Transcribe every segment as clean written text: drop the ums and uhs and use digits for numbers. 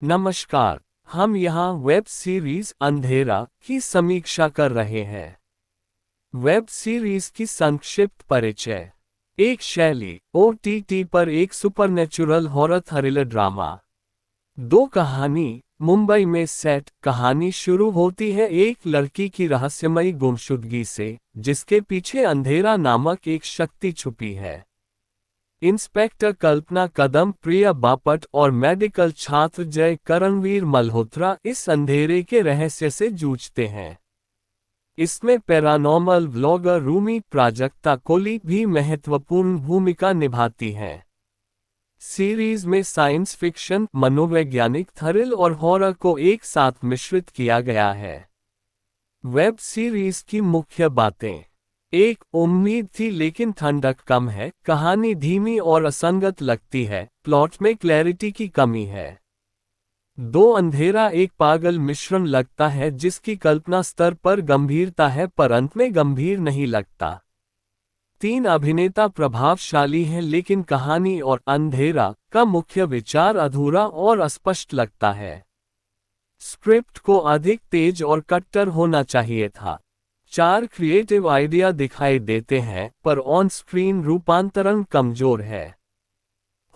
नमस्कार। हम यहाँ वेब सीरीज अंधेरा की समीक्षा कर रहे हैं। वेब सीरीज की संक्षिप्त परिचय। एक शैली ओटीटी पर एक सुपरनैचुरल हॉरर थ्रिलर ड्रामा। दो कहानी मुंबई में सेट। कहानी शुरू होती है एक लड़की की रहस्यमयी गुमशुदगी से, जिसके पीछे अंधेरा नामक एक शक्ति छुपी है। इंस्पेक्टर कल्पना कदम, प्रिया बापट और मेडिकल छात्र जय करणवीर मल्होत्रा इस अंधेरे के रहस्य से जूझते हैं। इसमें पैरानॉर्मल व्लॉगर रूमी प्राजक्ता कोली भी महत्वपूर्ण भूमिका निभाती हैं। सीरीज में साइंस फिक्शन, मनोवैज्ञानिक थ्रिल और हॉरर को एक साथ मिश्रित किया गया है। वेब सीरीज की मुख्य बातें। एक उम्मीद थी लेकिन ठंडक कम है। कहानी धीमी और असंगत लगती है। प्लॉट में क्लैरिटी की कमी है। दो अंधेरा एक पागल मिश्रण लगता है जिसकी कल्पना स्तर पर गंभीरता है पर अंत में गंभीर नहीं लगता। तीन अभिनेता प्रभावशाली हैं लेकिन कहानी और अंधेरा का मुख्य विचार अधूरा और अस्पष्ट लगता है। स्क्रिप्ट को अधिक तेज और कट्टर होना चाहिए था। चार क्रिएटिव आइडिया दिखाई देते हैं पर ऑन स्क्रीन रूपांतरण कमजोर है।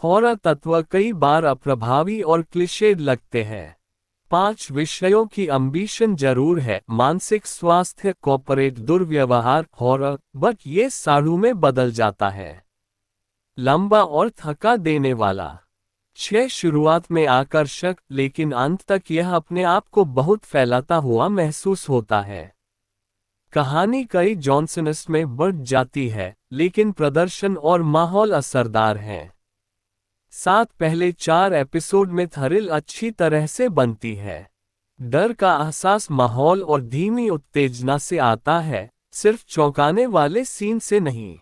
हॉरर तत्व कई बार अप्रभावी और क्लिशेड लगते हैं। 5 विषयों की एम्बिशन जरूर है। मानसिक स्वास्थ्य, कॉर्पोरेट दुर्व्यवहार, हॉरर, बट ये साड़ू में बदल जाता है। लंबा और थका देने वाला। 6 शुरुआत में आकर्षक लेकिन अंत तक यह अपने आप को बहुत फैलाता हुआ महसूस होता है। कहानी कई जॉनसनस में बढ़ जाती है लेकिन प्रदर्शन और माहौल असरदार हैं। 7 पहले 4 एपिसोड में थ्रिल अच्छी तरह से बनती है। डर का एहसास माहौल और धीमी उत्तेजना से आता है, सिर्फ चौंकाने वाले सीन से नहीं।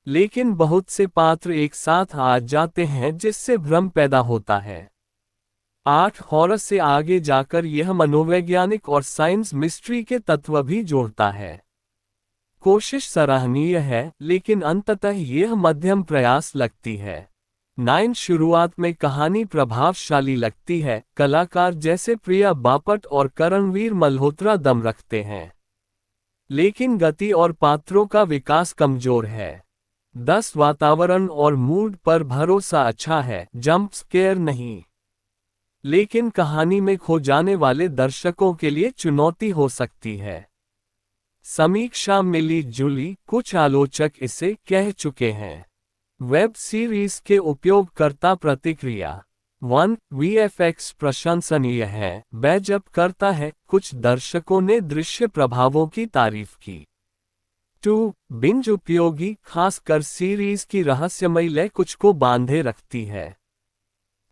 लेकिन बहुत से पात्र एक साथ आ जाते हैं जिससे भ्रम पैदा होता है। 8 हॉरर से आगे जाकर यह मनोवैज्ञानिक और साइंस मिस्ट्री के तत्व भी जोड़ता है। कोशिश सराहनीय है लेकिन अंततः यह मध्यम प्रयास लगती है। 9 शुरुआत में कहानी प्रभावशाली लगती है। कलाकार जैसे प्रिया बापट और करणवीर मल्होत्रा दम रखते हैं, लेकिन गति और पात्रों का विकास कमजोर है। 10 वातावरण और मूड पर भरोसा अच्छा है, जंप स्केयर नहीं। लेकिन कहानी में खो जाने वाले दर्शकों के लिए चुनौती हो सकती है। समीक्षा मिली जुली, कुछ आलोचक इसे कह चुके हैं। वेब सीरीज के उपयोगकर्ता प्रतिक्रिया। 1 वीएफएक्स प्रशंसनीय है, बेजब करता है। कुछ दर्शकों ने दृश्य प्रभावों की तारीफ की। 2 बिंज उपयोगी, खासकर सीरीज की रहस्यमयी लय कुछ को बांधे रखती है।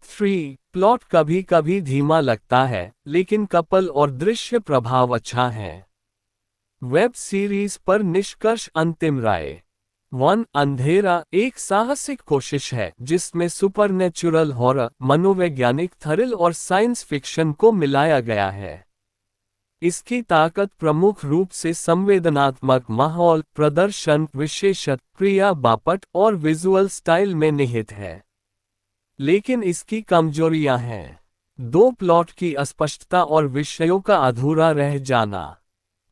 3 प्लॉट कभी कभी धीमा लगता है लेकिन कपल और दृश्य प्रभाव अच्छा है। वेब सीरीज पर निष्कर्ष, अंतिम राय। 1 अंधेरा एक साहसिक कोशिश है जिसमें सुपरनैचुरल हॉरर, मनोवैज्ञानिक थ्रिल और साइंस फिक्शन को मिलाया गया है। इसकी ताकत प्रमुख रूप से संवेदनात्मक माहौल, प्रदर्शन, विशेषत प्रिया बापट और विजुअल स्टाइल में निहित है। लेकिन इसकी कमजोरियां हैं। 2 प्लॉट की अस्पष्टता और विषयों का अधूरा रह जाना।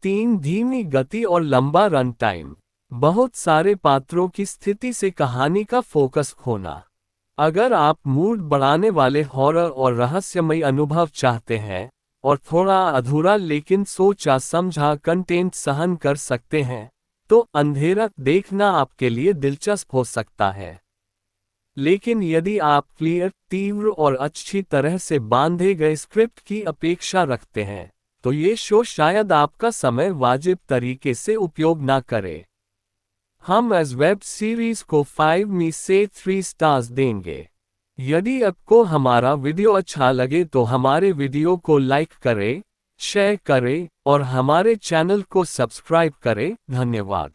3 धीमी गति और लंबा रन टाइम। बहुत सारे पात्रों की स्थिति से कहानी का फोकस खोना। अगर आप मूड बढ़ाने वाले हॉरर और रहस्यमयी अनुभव चाहते हैं और थोड़ा अधूरा लेकिन सोचा समझा कंटेंट सहन कर सकते हैं, तो अंधेरा देखना आपके लिए दिलचस्प हो सकता है। लेकिन यदि आप क्लियर, तीव्र और अच्छी तरह से बांधे गए स्क्रिप्ट की अपेक्षा रखते हैं, तो ये शो शायद आपका समय वाजिब तरीके से उपयोग ना करे। हम इस वेब सीरीज को 5 में से 3 स्टार्स देंगे। यदि आपको हमारा वीडियो अच्छा लगे तो हमारे वीडियो को लाइक करें, शेयर करें और हमारे चैनल को सब्सक्राइब करें। धन्यवाद।